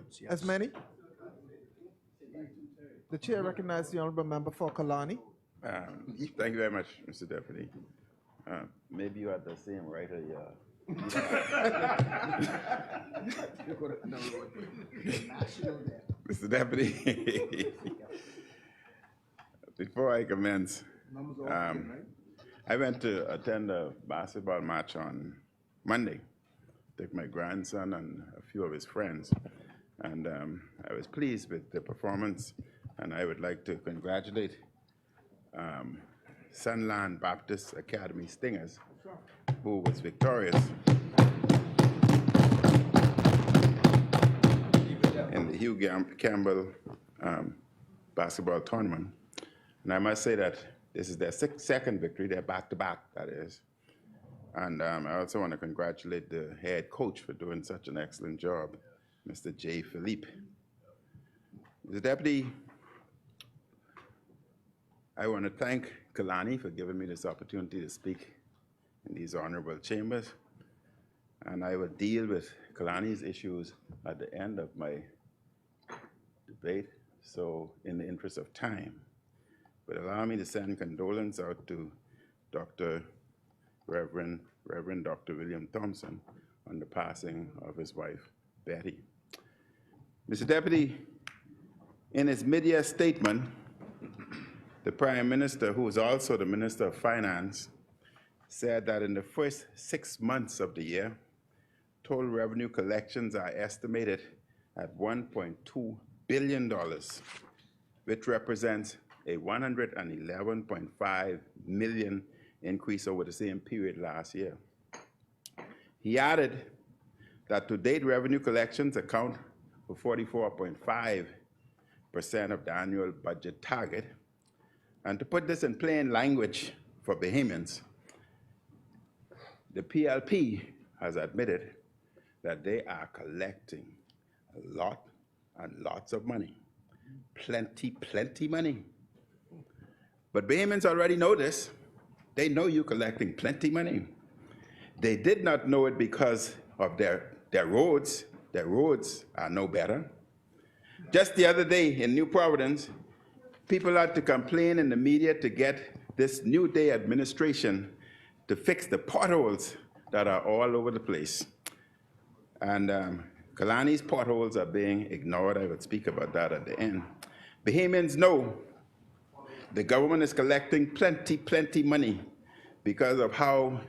votes, yes. As many? The chair recognizes the honorable member for Killarney. Thank you very much, Mr. Deputy. Maybe you had the same writer, Mr. Deputy. Before I commence, I went to attend a basketball match on Monday. Took my grandson and a few of his friends, and I was pleased with the performance, and I would like to congratulate Sunland Baptist Academy Stingers, who was victorious in the Hugh Campbell basketball tournament. And I must say that this is their second victory. They're back-to-back, that is. And I also want to congratulate the head coach for doing such an excellent job, Mr. J. Philippe. Mr. Deputy, I want to thank Killarney for giving me this opportunity to speak in these honorable chambers. And I will deal with Killarney's issues at the end of my debate, so in the interest of time. But allow me to send condolence out to Reverend Dr. William Thompson on the passing of his wife, Betty. Mr. Deputy, in his mid-year statement, the Prime Minister, who is also the Minister of Finance, said that in the first 6 months of the year, total revenue collections are estimated at $1.2 billion, which represents a 111.5 million increase over the same period last year. He added that to date revenue collections account for 44.5% of the annual budget target. And to put this in plain language for Bahamians, the PLP has admitted that they are collecting a lot and lots of money. Plenty money. But Bahamians already know this. They know you're collecting plenty money. They did not know it because of their roads. Their roads are no better. Just the other day in New Providence, people had to complain in the media to get this New Day administration to fix the potholes that are all over the place. And Killarney's potholes are being ignored. I will speak about that at the end. Bahamians know the government is collecting plenty money because of how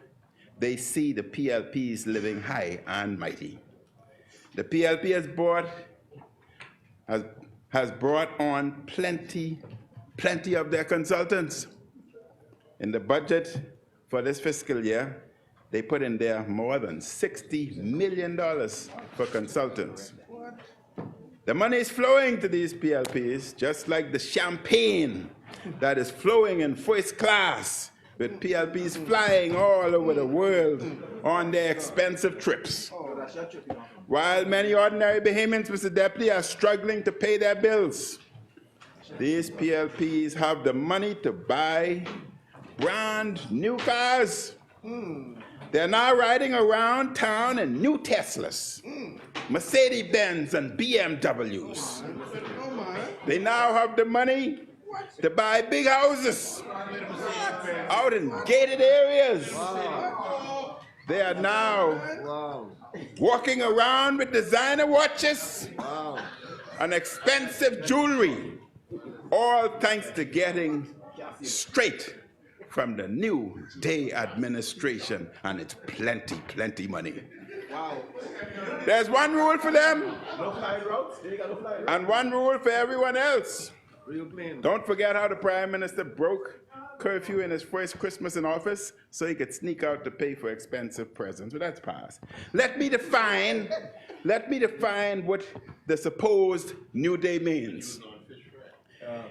they see the PLPs living high and mighty. The PLP has brought on plenty of their consultants. In the budget for this fiscal year, they put in there more than $60 million for consultants. The money is flowing to these PLPs, just like the champagne that is flowing in first class, with PLPs flying all over the world on their expensive trips. While many ordinary Bahamians, Mr. Deputy, are struggling to pay their bills, these PLPs have the money to buy brand new cars. They're now riding around town in new Teslas, Mercedes-Benz and BMWs. They now have the money to buy big houses out in gated areas. They are now walking around with designer watches and expensive jewelry, all thanks to getting straight from the New Day administration, and it's plenty money. There's one rule for them and one rule for everyone else. Don't forget how the Prime Minister broke curfew in his first Christmas in office so he could sneak out to pay for expensive presents. Well, that's past. Let me define what the supposed New Day means.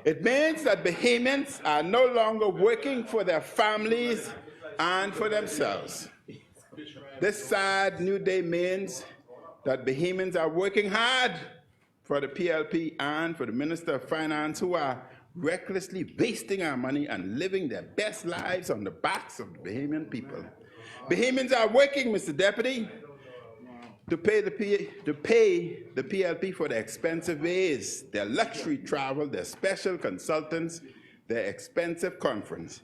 It means that Bahamians are no longer working for their families and for themselves. This sad New Day means that Bahamians are working hard for the PLP and for the Minister of Finance, who are recklessly wasting our money and living their best lives on the backs of the Bahamian people. Bahamians are working, Mr. Deputy. to pay the PLP for their expensive ways, their luxury travel, their special consultants, their expensive conference.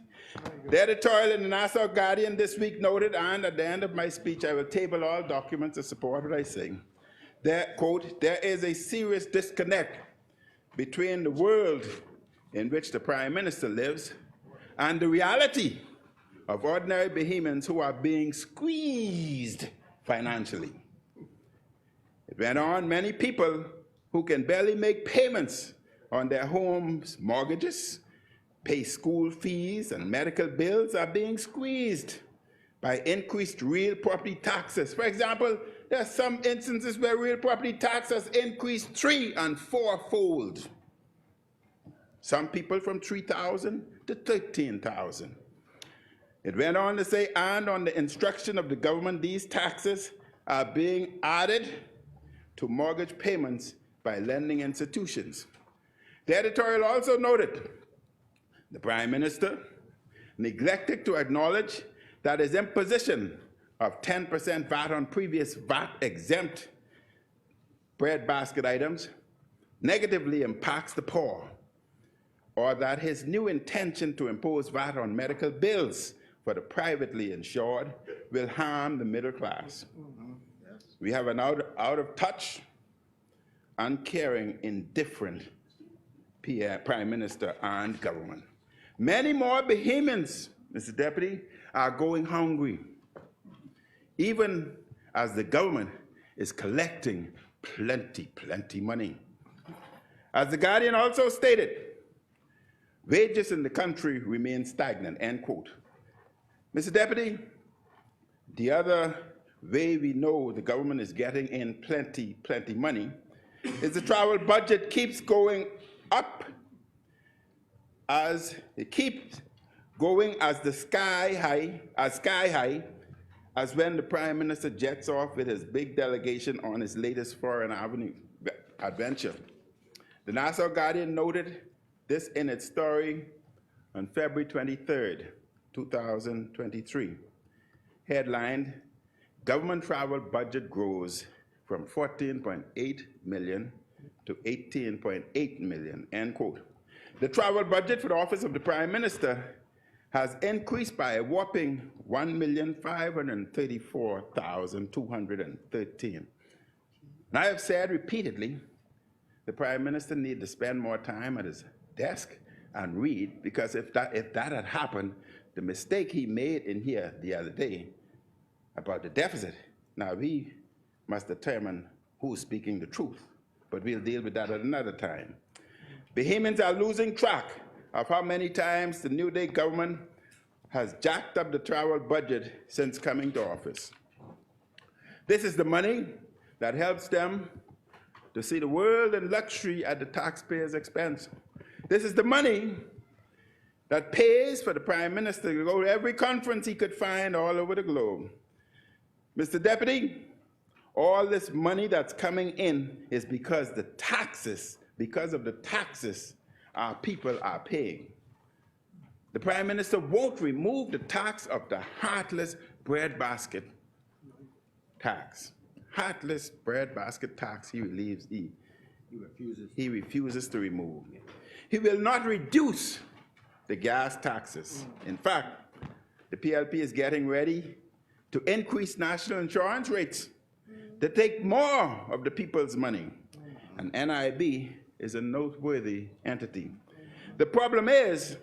The editorial in the Nassau Guardian this week noted, and at the end of my speech, I will table all documents to support what I say. That, quote, there is a serious disconnect between the world in which the Prime Minister lives and the reality of ordinary Bahamians who are being squeezed financially. It went on, many people who can barely make payments on their homes' mortgages, pay school fees and medical bills are being squeezed by increased real property taxes. For example, there are some instances where real property taxes increased 3- and 4-fold. Some people from 3,000 to 13,000. It went on to say, and on the instruction of the government, these taxes are being added to mortgage payments by lending institutions. The editorial also noted the Prime Minister neglected to acknowledge that his imposition of 10% VAT on previous VAT-exempt breadbasket items negatively impacts the poor, or that his new intention to impose VAT on medical bills for the privately insured will harm the middle class. We have an out of touch, uncaring, indifferent Prime Minister and government. Many more Bahamians, Mr. Deputy, are going hungry, even as the government is collecting plenty money. As the Guardian also stated, wages in the country remain stagnant, end quote. Mr. Deputy, the other way we know the government is getting in plenty money is the travel budget keeps going up as it keeps going as sky high as when the Prime Minister jets off with his big delegation on his latest foreign adventure. The Nassau Guardian noted this in its story on February 23rd, 2023. Headlined, government travel budget grows from 14.8 million to 18.8 million, end quote. The travel budget for the Office of the Prime Minister has increased by a whopping 1,534,213. And I have said repeatedly, the Prime Minister needs to spend more time at his desk and read, because if that had happened, the mistake he made in here the other day about the deficit, now we must determine who's speaking the truth, but we'll deal with that at another time. Bahamians are losing track of how many times the New Day government has jacked up the travel budget since coming to office. This is the money that helps them to see the world in luxury at the taxpayer's expense. This is the money that pays for the Prime Minister to go to every conference he could find all over the globe. Mr. Deputy, all this money that's coming in is because of the taxes our people are paying. The Prime Minister won't remove the tax of the heartless breadbasket tax. Heartless breadbasket tax he refuses to remove. He will not reduce the gas taxes. In fact, the PLP is getting ready to increase national insurance rates to take more of the people's money. And NIB is a noteworthy entity. The problem is,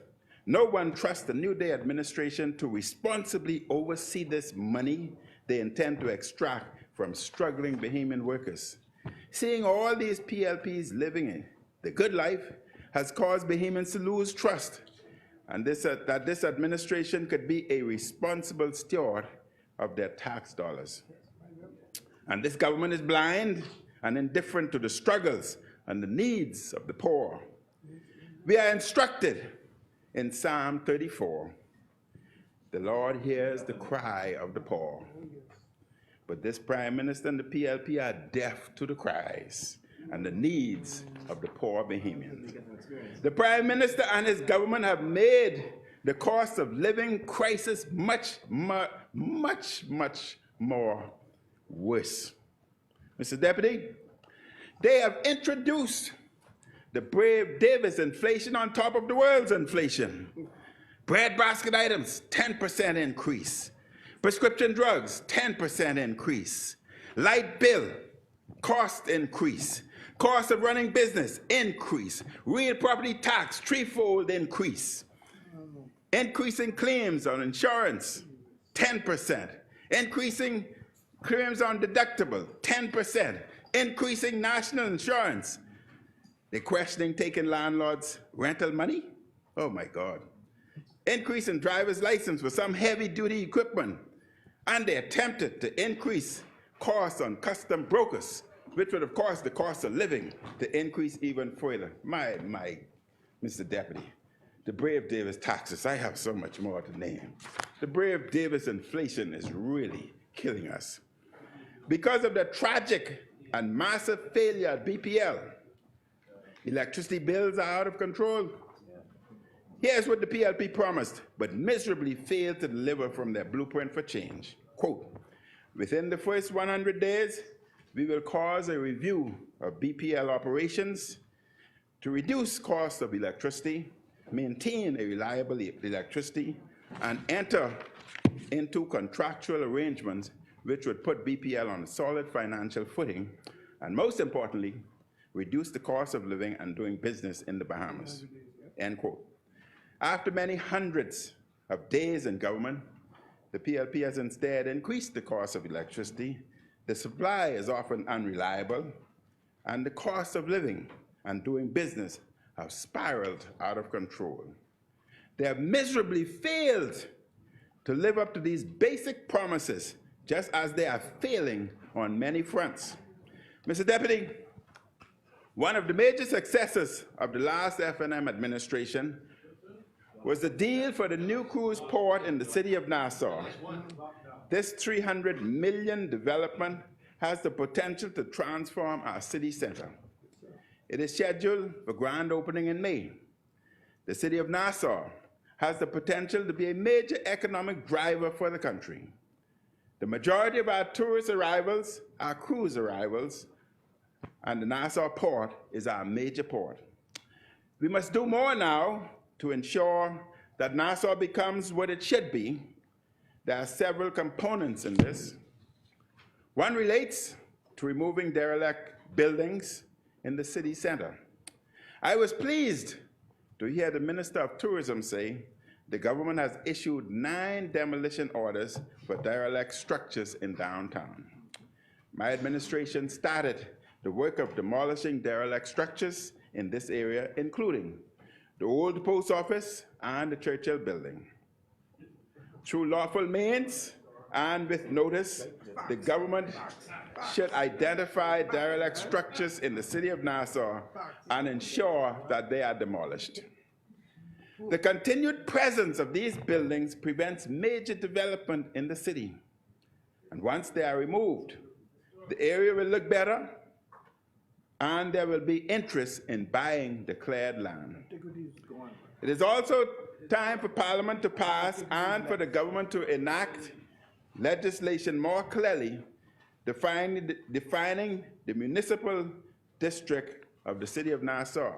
no one trusts the New Day administration to responsibly oversee this money they intend to extract from struggling Bahamian workers. Seeing all these PLPs living in the good life has caused Bahamians to lose trust, and that this administration could be a responsible steward of their tax dollars. And this government is blind and indifferent to the struggles and the needs of the poor. We are instructed in Psalm 34, the Lord hears the cry of the poor. But this Prime Minister and the PLP are deaf to the cries and the needs of the poor Bahamians. The Prime Minister and his government have made the cost of living crisis much more worse. Mr. Deputy, they have introduced the brave Davis inflation on top of the world's inflation. Bread basket items, 10% increase. Prescription drugs, 10% increase. Light bill, cost increase. Cost of running business, increase. Real property tax, threefold increase. Increasing claims on insurance, 10%. Increasing claims on deductible, 10%. Increasing national insurance. They're questioning taking landlords' rental money? Oh my God. Increase in driver's license for some heavy-duty equipment. And they attempted to increase costs on custom brokers, which would, of course, the cost of living to increase even further. My, Mr. Deputy, the brave Davis taxes, I have so much more to name. The brave Davis inflation is really killing us. Because of the tragic and massive failure at BPL, electricity bills are out of control. Here's what the PLP promised, but miserably failed to deliver from their blueprint for change. Quote, within the first 100 days, we will cause a review of BPL operations to reduce costs of electricity, maintain a reliable electricity, and enter into contractual arrangements which would put BPL on a solid financial footing, and most importantly, reduce the cost of living and doing business in the Bahamas, end quote. After many hundreds of days in government, the PLP has instead increased the cost of electricity, the supply is often unreliable, and the cost of living and doing business have spiraled out of control. They have miserably failed to live up to these basic promises, just as they are failing on many fronts. Mr. Deputy, one of the major successes of the last FNM administration was the deal for the new cruise port in the city of Nassau. This $300 million development has the potential to transform our city center. It is scheduled for grand opening in May. The city of Nassau has the potential to be a major economic driver for the country. The majority of our tourist arrivals are cruise arrivals, and the Nassau port is our major port. We must do more now to ensure that Nassau becomes what it should be. There are several components in this. One relates to removing derelict buildings in the city center. I was pleased to hear the Minister of Tourism say the government has issued 9 demolition orders for derelict structures in downtown. My administration started the work of demolishing derelict structures in this area, including the old post office and the Churchill building. Through lawful means and with notice, the government should identify derelict structures in the city of Nassau and ensure that they are demolished. The continued presence of these buildings prevents major development in the city. And once they are removed, the area will look better and there will be interest in buying the cleared land. It is also time for Parliament to pass and for the government to enact legislation more clearly defining the municipal district of the city of Nassau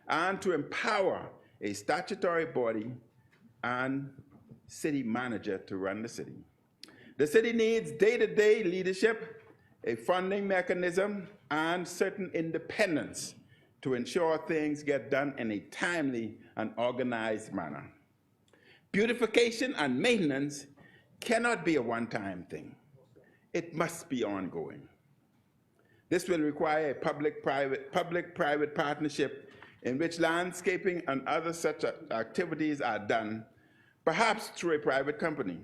and to empower a statutory body and city manager to run the city. The city needs day-to-day leadership, a funding mechanism, and certain independence to ensure things get done in a timely and organized manner. Beautification and maintenance cannot be a one-time thing. It must be ongoing. This will require a public-private partnership in which landscaping and other such activities are done, perhaps through a private company.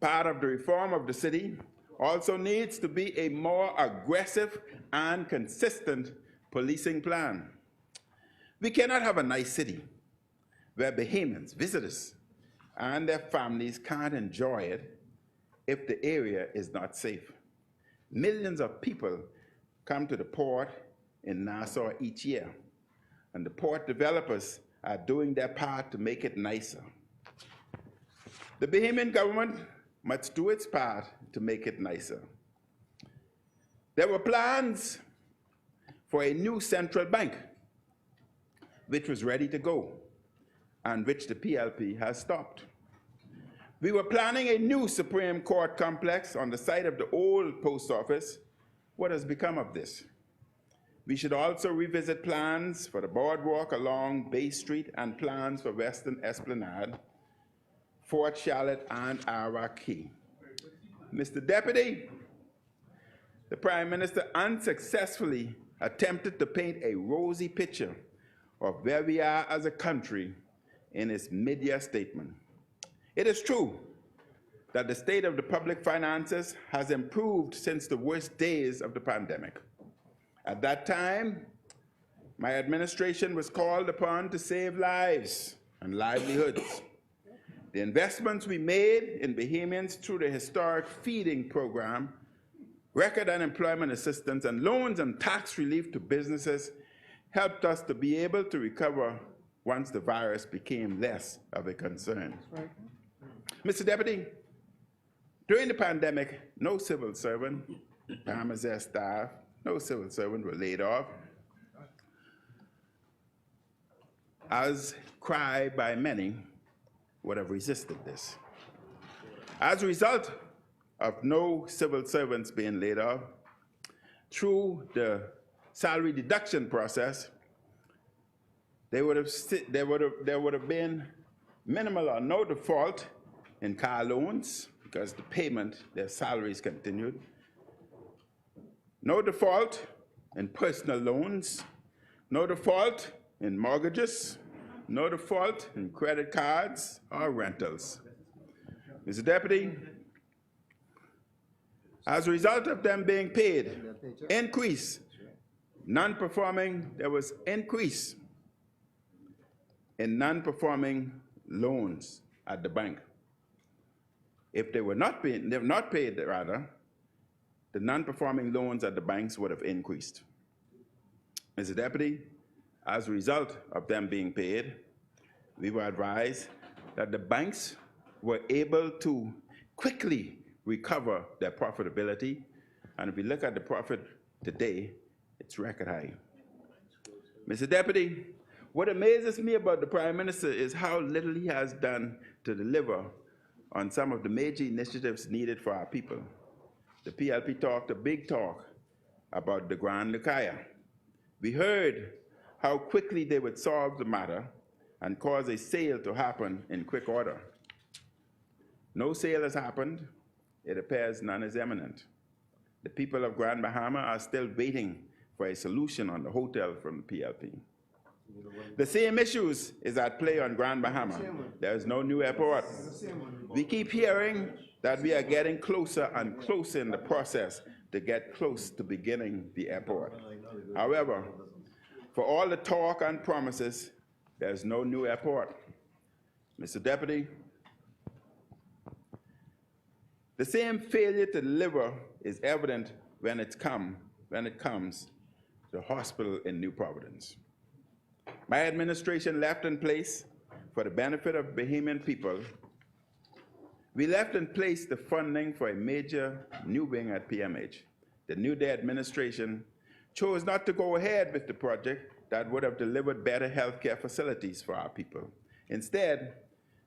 Part of the reform of the city also needs to be a more aggressive and consistent policing plan. We cannot have a nice city where Bahamians, visitors, and their families can't enjoy it if the area is not safe. Millions of people come to the port in Nassau each year, and the port developers are doing their part to make it nicer. The Bahamian government must do its part to make it nicer. There were plans for a new central bank, which was ready to go, and which the PLP has stopped. We were planning a new Supreme Court complex on the site of the old post office. What has become of this? We should also revisit plans for the boardwalk along Bay Street and plans for Western Esplanade, Fort Charlotte, and Ara Key. Mr. Deputy, the Prime Minister unsuccessfully attempted to paint a rosy picture of where we are as a country in his mid-year statement. It is true that the state of the public finances has improved since the worst days of the pandemic. At that time, my administration was called upon to save lives and livelihoods. The investments we made in Bahamians through the historic feeding program, record unemployment assistance, and loans and tax relief to businesses helped us to be able to recover once the virus became less of a concern. Right. Mr. Deputy, during the pandemic, no civil servant, Bahamas staff, no civil servant were laid off, as cried by many would have resisted this. As a result of no civil servants being laid off, through the salary deduction process, there would have been minimal or no default in car loans because the payment, their salaries continued. No default in personal loans, no default in mortgages, no default in credit cards or rentals. Mr. Deputy, as a result of them being paid, increase, non-performing, there was increase in non-performing loans at the bank. If they were not paid, rather, the non-performing loans at the banks would have increased. Mr. Deputy, as a result of them being paid, we were advised that the banks were able to quickly recover their profitability, and if we look at the profit today, it's record high. Mr. Deputy, what amazes me about the Prime Minister is how little he has done to deliver on some of the major initiatives needed for our people. The PLP talked a big talk about the Grand Lucaya. We heard how quickly they would solve the matter and cause a sale to happen in quick order. No sale has happened. It appears none is imminent. The people of Grand Bahama are still waiting for a solution on the hotel from the PLP. The same issues is at play on Grand Bahama. There is no new airport. We keep hearing that we are getting closer and closer in the process to get close to beginning the airport. However, for all the talk and promises, there's no new airport. Mr. Deputy, the same failure to deliver is evident when it comes to the hospital in New Providence. My administration left in place, for the benefit of Bahamian people, we left in place the funding for a major new wing at PMH. The New Day administration chose not to go ahead with the project that would have delivered better healthcare facilities for our people. Instead,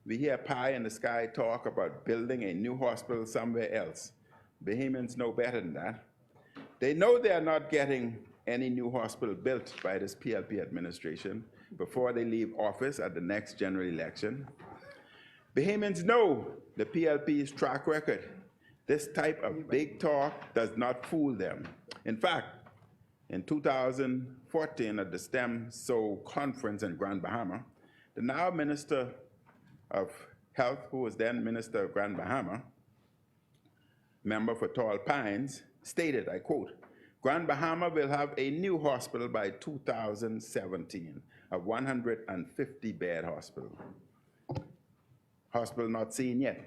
we hear pie in the sky talk about building a new hospital somewhere else. Bahamians know better than that. They know they are not getting any new hospital built by this PLP administration before they leave office at the next general election. Bahamians know the PLP's track record. This type of big talk does not fool them. In fact, in 2014 at the STEM SO conference in Grand Bahama, the now Minister of Health, who was then Minister of Grand Bahama, member for Tall Pines, stated, I quote, "Grand Bahama will have a new hospital by 2017, a 150-bed hospital." Hospital not seen yet.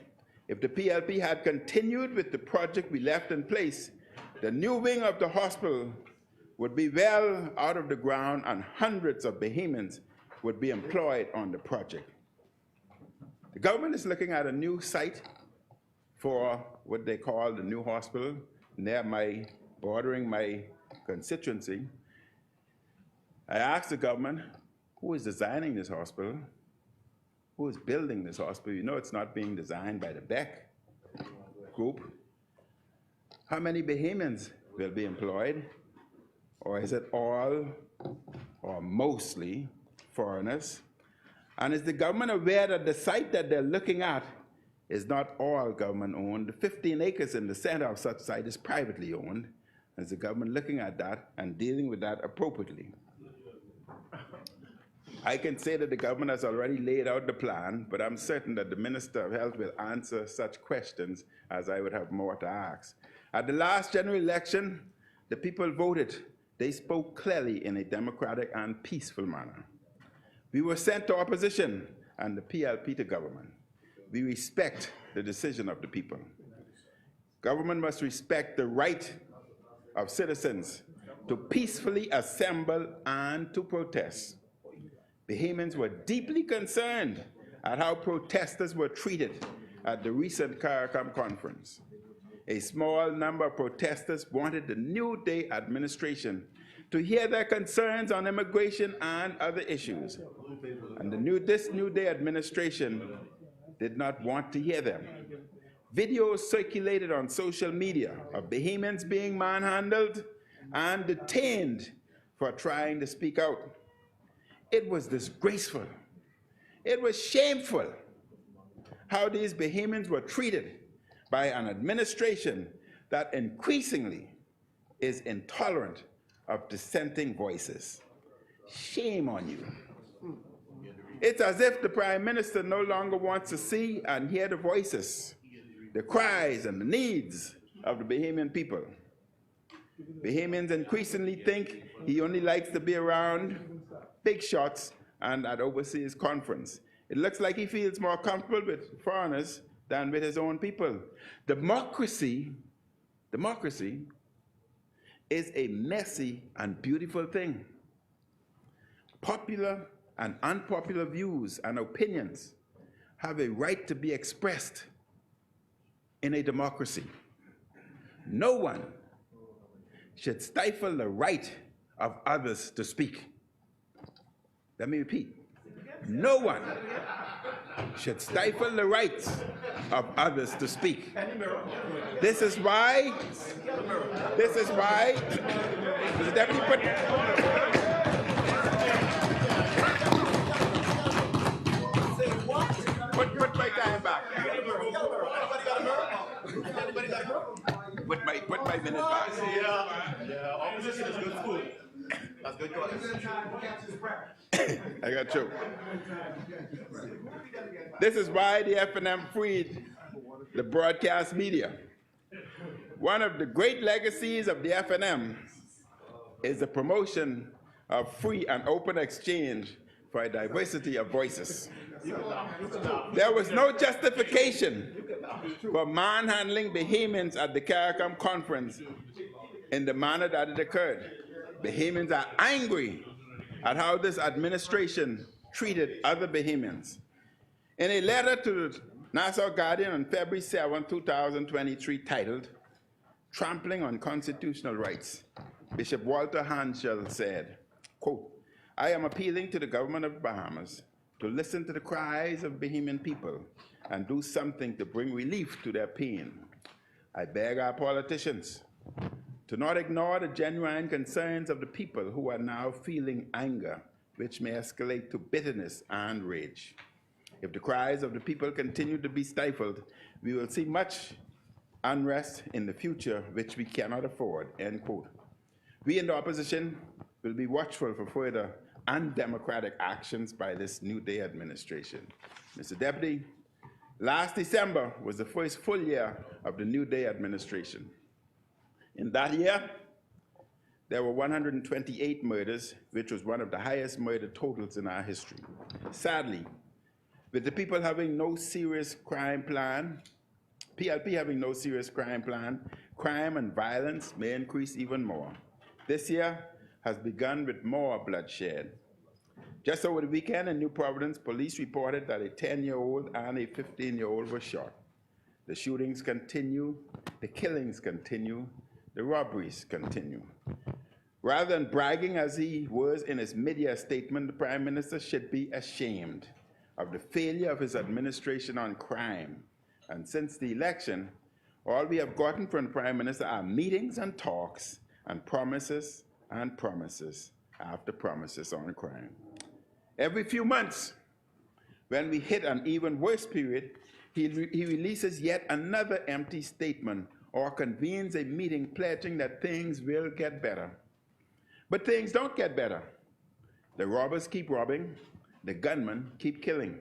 If the PLP had continued with the project we left in place, the new wing of the hospital would be well out of the ground and hundreds of Bahamians would be employed on the project. The government is looking at a new site for what they call the new hospital near my bordering my constituency, I asked the government, who is designing this hospital? Who is building this hospital? You know it's not being designed by the Beck group. How many Bahamians will be employed? Or is it all or mostly foreigners? And is the government aware that the site that they're looking at is not all government owned? The 15 acres in the center of such site is privately owned. Is the government looking at that and dealing with that appropriately? I can say that the government has already laid out the plan, but I'm certain that the Minister of Health will answer such questions as I would have more to ask. At the last general election, the people voted. They spoke clearly in a democratic and peaceful manner. We were sent to opposition and the PLP to government. We respect the decision of the people. Government must respect the right of citizens to peacefully assemble and to protest. Bahamians were deeply concerned at how protesters were treated at the recent CARICOM conference. A small number of protesters wanted the New Day administration to hear their concerns on immigration and other issues. And this New Day administration did not want to hear them. Videos circulated on social media of Bahamians being manhandled and detained for trying to speak out. It was disgraceful. It was shameful how these Bahamians were treated by an administration that increasingly is intolerant of dissenting voices. Shame on you. It's as if the Prime Minister no longer wants to see and hear the voices, the cries and the needs of the Bahamian people. Bahamians increasingly think he only likes to be around big shots and at overseas conference. It looks like he feels more comfortable with foreigners than with his own people. Democracy is a messy and beautiful thing. Popular and unpopular views and opinions have a right to be expressed in a democracy. No one should stifle the right of others to speak. Let me repeat. No one should stifle the rights of others to speak. This is why, Mr. Deputy, put my time back. Put my minute back. Yeah, opposition is good school. That's good choice. I got choked. This is why the FNM freed the broadcast media. One of the great legacies of the FNM is the promotion of free and open exchange for a diversity of voices. There was no justification for manhandling Bahamians at the CARICOM conference in the manner that it occurred. Bahamians are angry at how this administration treated other Bahamians. In a letter to the Nassau Guardian on February 7, 2023, titled, "Trampling on Constitutional Rights," Bishop Walter Hanschel said, quote, "I am appealing to the government of Bahamas to listen to the cries of Bahamian people and do something to bring relief to their pain. I beg our politicians to not ignore the genuine concerns of the people who are now feeling anger, which may escalate to bitterness and rage. If the cries of the people continue to be stifled, we will see much unrest in the future, which we cannot afford," end quote. We in the opposition will be watchful for further undemocratic actions by this New Day administration. Mr. Deputy, last December was the first full year of the New Day administration. In that year, there were 128 murders, which was one of the highest murder totals in our history. Sadly, with the people having no serious crime plan, PLP having no serious crime plan, crime and violence may increase even more. This year has begun with more bloodshed. Just over the weekend in New Providence, police reported that a 10-year-old and a 15-year-old were shot. The shootings continue, the killings continue, the the robberies continue. Rather than bragging as he was in his mid-year statement, the Prime Minister should be ashamed of the failure of his administration on crime. And since the election, all we have gotten from the Prime Minister are meetings and talks and promises after promises on crime. Every few months, when we hit an even worse period, he releases yet another empty statement or convenes a meeting pledging that things will get better. But things don't get better. The robbers keep robbing, the gunmen keep killing.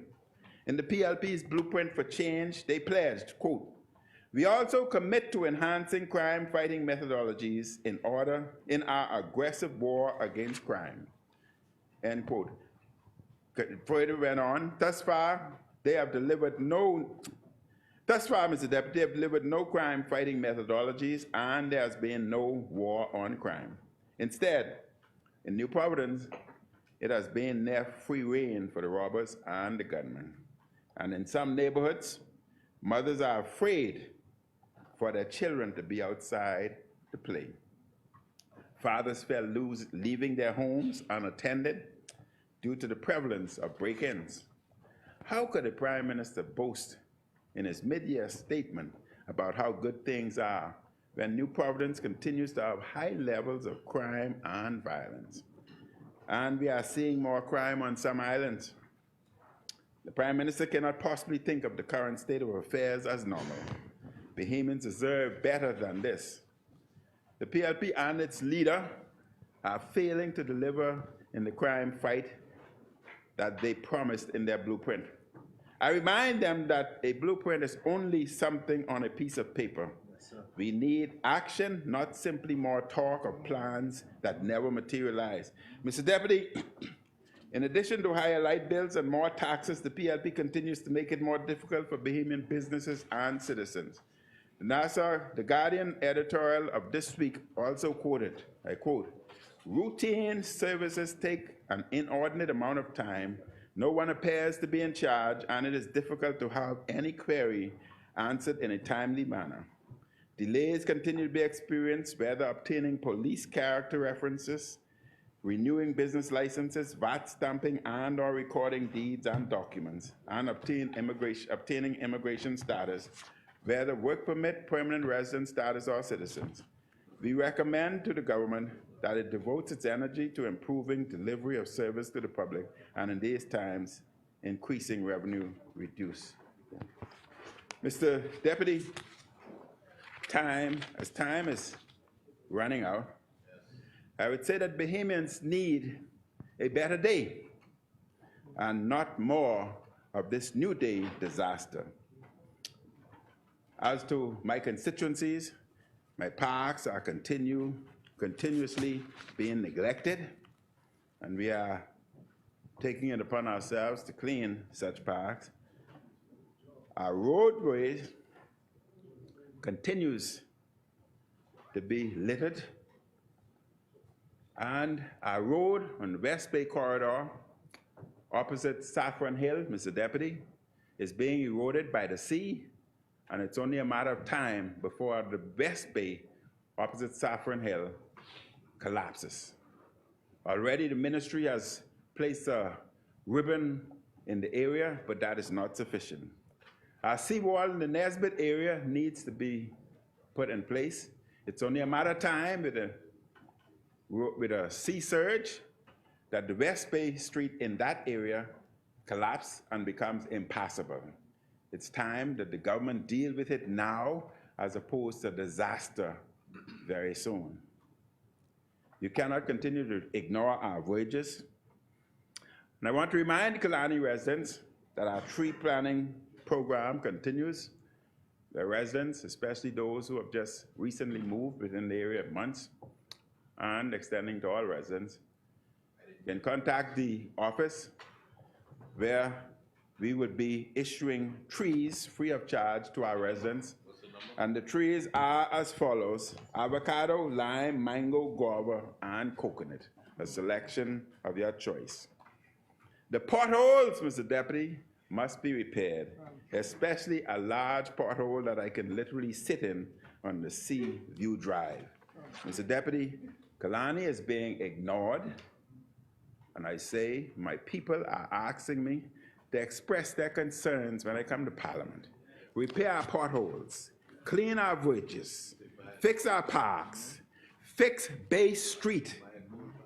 In the PLP's blueprint for change, they pledged, quote, "We also commit to enhancing crime-fighting methodologies in our aggressive war against crime," end quote. Further went on, thus far, Mr. Deputy, they have delivered no crime-fighting methodologies, and there has been no war on crime. Instead, in New Providence, it has been near free rein for the robbers and the gunmen. And in some neighborhoods, mothers are afraid for their children to be outside to play. Fathers fell leaving their homes unattended due to the prevalence of break-ins. How could the Prime Minister boast in his mid-year statement about how good things are when New Providence continues to have high levels of crime and violence? And we are seeing more crime on some islands. The Prime Minister cannot possibly think of the current state of affairs as normal. Bahamians deserve better than this. The PLP and its leader are failing to deliver in the crime fight that they promised in their blueprint. I remind them that a blueprint is only something on a piece of paper. Yes, we need action, not simply more talk or plans that never materialize. Mr. Deputy, in addition to higher light bills and more taxes, the PLP continues to make it more difficult for Bahamian businesses and citizens. The Guardian editorial of this week also quoted, I quote, "Routine services take an inordinate amount of time. No one appears to be in charge, and it is difficult to have any query answered in a timely manner. Delays continue to be experienced, whether obtaining police character references, renewing business licenses, VAT stamping and or recording deeds and documents, and obtaining immigration status, whether work permit, permanent resident status, or citizens. We recommend to the government that it devotes its energy to improving delivery of service to the public, and in these times, increasing revenue reduce." Mr. Deputy, time is running out, I would say that Bahamians need a better day and not more of this new day disaster. As to my constituencies, my parks are continuously being neglected, and we are taking it upon ourselves to clean such parks. Our roadways continues to be littered, and our road on the West Bay corridor opposite Saffron Hill, Mr. Deputy, is being eroded by the sea, and it's only a matter of time before the West Bay opposite Saffron Hill collapses. Already the ministry has placed a ribbon in the area, but that is not sufficient. Our seawall in the Nesbitt area needs to be put in place. It's only a matter of time with a sea surge that the West Bay Street in that area collapses and becomes impassable. It's time that the government deal with it now as opposed to disaster very soon. You cannot continue to ignore our voyages. And I want to remind Killarney residents that our tree planting program continues. The residents, especially those who have just recently moved within the area of months, and extending to all residents, can contact the office where we would be issuing trees free of charge to our residents. And the trees are as follows: avocado, lime, mango, guava, and coconut, a selection of your choice. The potholes, Mr. Deputy, must be repaired, especially a large pothole that I can literally sit in on the Sea View Drive. Mr. Deputy, Killarney is being ignored, and I say my people are asking me to express their concerns when I come to Parliament. Repair our potholes, clean our bridges, fix our parks, fix Bay Street.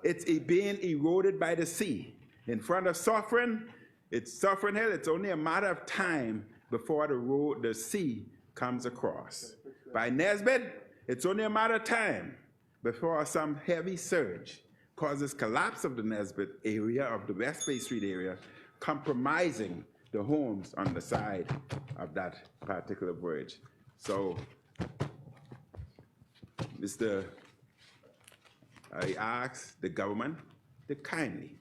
It's being eroded by the sea. In front of Suffern Hill, it's only a matter of time before the sea comes across. By Nesbitt, it's only a matter of time before some heavy surge causes collapse of the Nesbitt area, of the West Bay Street area, compromising the homes on the side of that particular bridge. So, I ask the government to kindly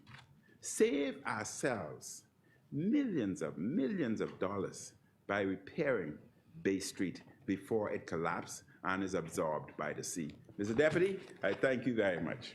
save ourselves millions of dollars by repairing Bay Street before it collapses and is absorbed by the sea. Mr. Deputy, I thank you very much.